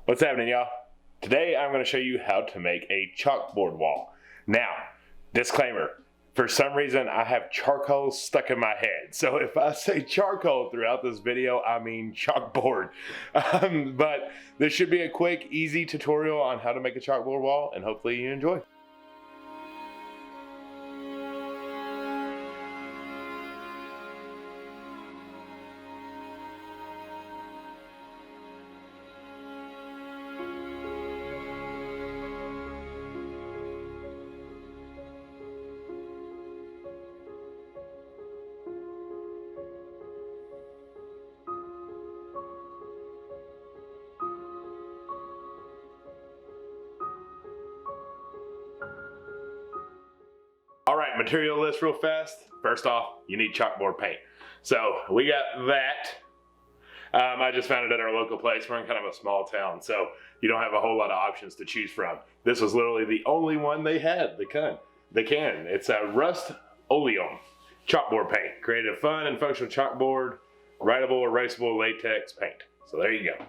What's happening, y'all? Today I'm going to show you how to make a chalkboard wall. Now, disclaimer, for some reason I have charcoal stuck in my head. So if I say charcoal throughout this video, I mean chalkboard. But this should be a quick, easy tutorial on how to make a chalkboard wall, and hopefully you enjoy. All right, material list real fast. First off, you need chalkboard paint. So we got that. I just found it at our local place. We're in kind of a small town, so you don't have a whole lot of options to choose from. This was literally the only one they had, the can. It's a Rust-Oleum chalkboard paint. Created a fun and functional chalkboard, writable, erasable latex paint. So there you go.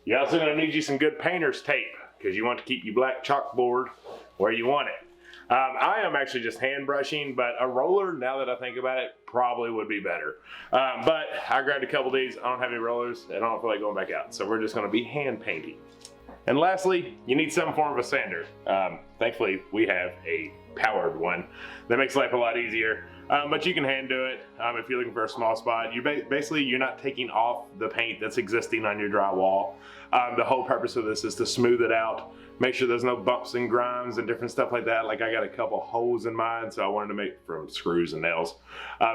You're also gonna need you some good painter's tape because you want to keep your black chalkboard where you want it. I am actually just hand brushing, but a roller, now that I think about it, probably would be better. But I grabbed a couple of these. I don't have any rollers, and I don't feel like going back out. So we're just gonna be hand painting. And lastly, you need some form of a sander. Thankfully, we have a powered one that makes life a lot easier. But you can hand do it if you're looking for a small spot. Basically, you're not taking off the paint that's existing on your drywall. The whole purpose of this is to smooth it out, make sure there's no bumps and grinds and different stuff like that. Like I got a couple holes in mine, so I wanted to make from screws and nails.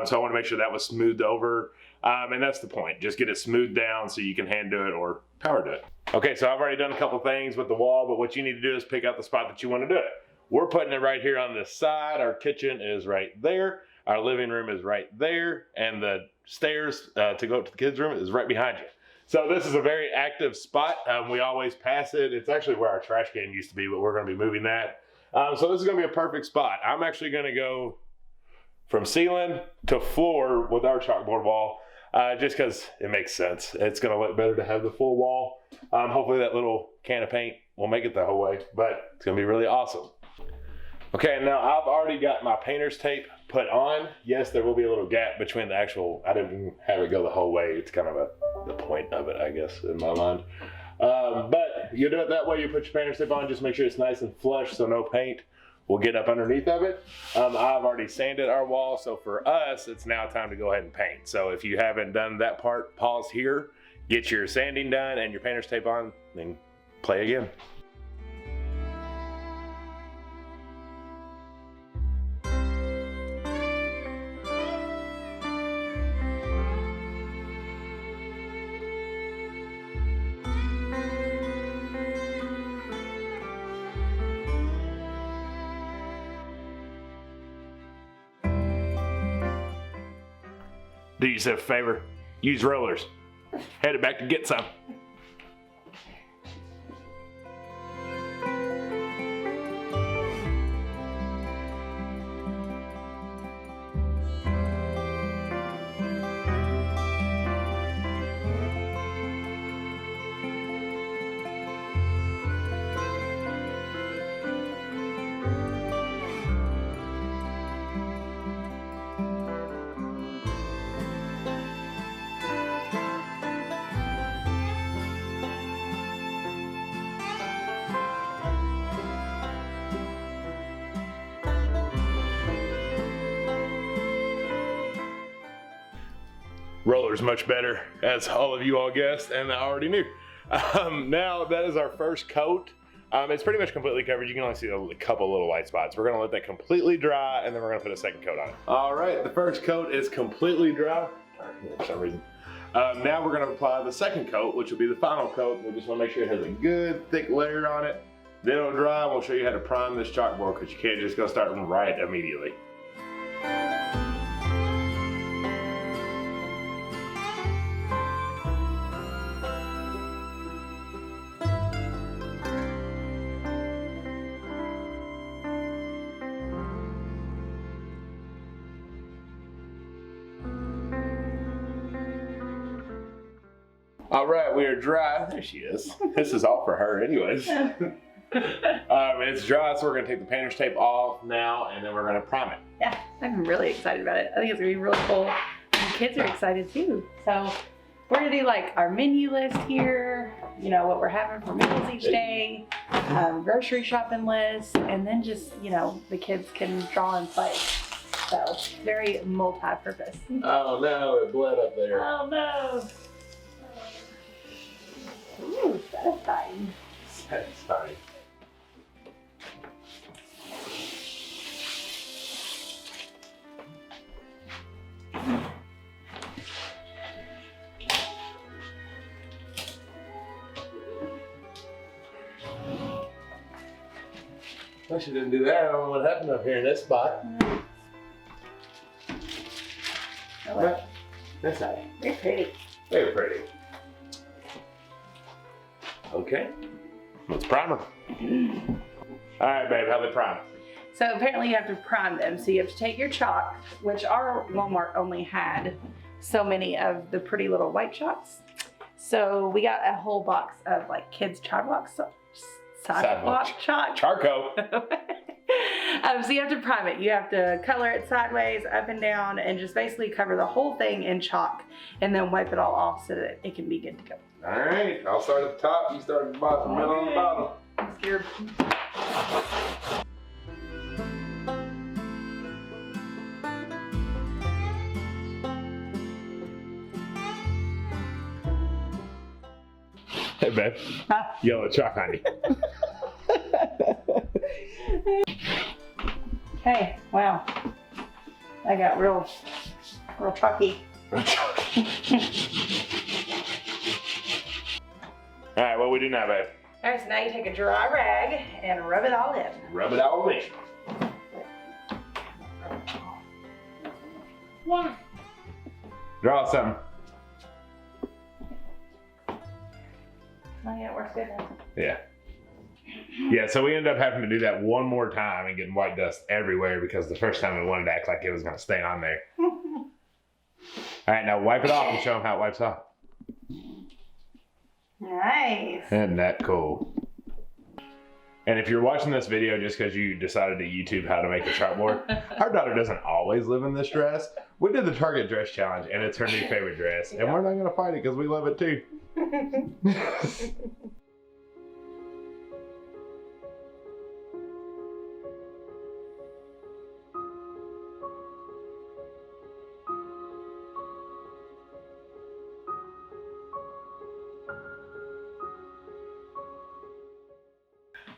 So I want to make sure that was smoothed over. And that's the point. Just get it smoothed down so you can hand do it or power do it. Okay, so I've already done a couple things with the wall, but what you need to do is pick out the spot that you want to do it. We're putting it right here on this side. Our kitchen is right there. Our living room is right there. And the stairs to go up to the kids' room is right behind you. So this is a very active spot. We always pass it. It's actually where our trash can used to be, but we're going to be moving that. So this is going to be a perfect spot. I'm actually going to go from ceiling to floor with our chalkboard wall, just because it makes sense. It's going to look better to have the full wall. Hopefully that little can of paint will make it the whole way, but it's going to be really awesome. Okay, now I've already got my painter's tape put on. Yes, there will be a little gap between the actual, I didn't have it go the whole way. It's kind of the point of it, I guess, in my mind. But you do it that way, you put your painter's tape on, just make sure it's nice and flush so no paint will get up underneath of it. I've already sanded our wall, so for us, it's now time to go ahead and paint. So if you haven't done that part, pause here, get your sanding done and your painter's tape on, then play again. Do yourself a favor, use rollers. Headed back to get some. Roller's much better, as all of you all guessed, and I already knew. Now that is our first coat. It's pretty much completely covered. You can only see a couple little white spots. We're gonna let that completely dry, and then we're gonna put a second coat on it. All right, the first coat is completely dry, for some reason. Now we're gonna apply the second coat, which will be the final coat. We just wanna make sure it has a good thick layer on it. Then it'll dry, and we'll show you how to prime this chalkboard, because you can't just go start right immediately. All right, we are dry. There she is. This is all for her anyways. It's dry, so we're gonna take the painter's tape off now, and then we're gonna prime it. Yeah, I'm really excited about it. I think it's gonna be really cool. And kids are excited too. So we're gonna do like our menu list here, you know, what we're having for meals each day, grocery shopping list, and then just, you know, the kids can draw and play. So very multi-purpose. Oh no, it bled up there. Oh no. Ooh, satisfying. Satisfying. I should didn't do that. I don't know what happened up here in this spot. Oh, well. That's nice. Very pretty. Very pretty. Okay. Let's prime her. All right, babe. How they prime? So apparently you have to prime them. So you have to take your chalk, which our Walmart only had so many of the pretty little white chalks. So we got a whole box of like kids sidewalk chalk. Charcoal. So you have to prime it. You have to color it sideways, up and down, and just basically cover the whole thing in chalk and then wipe it all off so that it can be good to go. All right. I'll start at the top. You start at the bottom, middle and the bottom. I'm scared. Hey, babe. Huh? Yellow chalk on you. Hey, wow. I got real chalky. All right, what we do now, babe? All right, so now you take a dry rag and rub it all in. Rub it all in. Yeah. Draw something. Oh yeah, it works good now. Yeah. Yeah, so we ended up having to do that one more time and getting white dust everywhere because the first time we wanted to act like it was going to stay on there. All right, now wipe it off and show them how it wipes off. Nice. Isn't that cool? And if you're watching this video just because you decided to YouTube how to make a chalkboard, our daughter doesn't always live in this dress. We did the Target dress challenge and it's her new favorite dress. And we're not going to fight it because we love it too.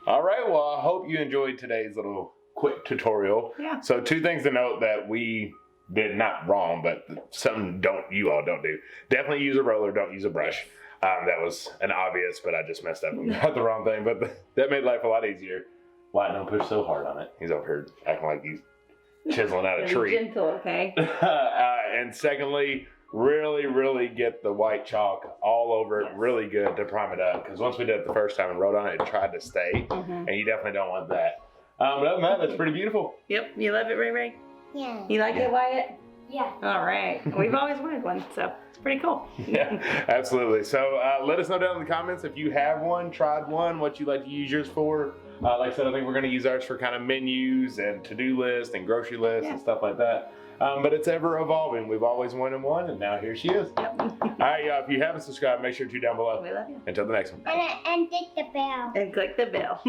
All right, well, I hope you enjoyed today's little quick tutorial. Yeah. So 2 things to note that we did not wrong, but some you all don't do. Definitely use a roller, don't use a brush. That was an obvious, but I just messed up and got the wrong thing, but that made life a lot easier. Why don't push so hard on it? He's over here acting like he's chiseling out a tree. Gentle, okay? And secondly, really get the white chalk all over it, really good to prime it up. Because once we did it the first time and wrote on it, it tried to stay, and you definitely don't want that. But other than that, that's pretty beautiful. Yep, you love it, Ray Ray? Yeah. You like it, Wyatt? Yeah. All right. We've always wanted one, so it's pretty cool. Yeah, absolutely. So let us know down in the comments if you have one, tried one, what you like to use yours for. Like I said, I think we're going to use ours for kind of menus and to-do lists and grocery lists and stuff like that. But it's ever evolving. We've always wanted one, and now here she is. Yep. All right, y'all, if you haven't subscribed, make sure to down below. We love you. Until the next one. And click the bell. And click the bell.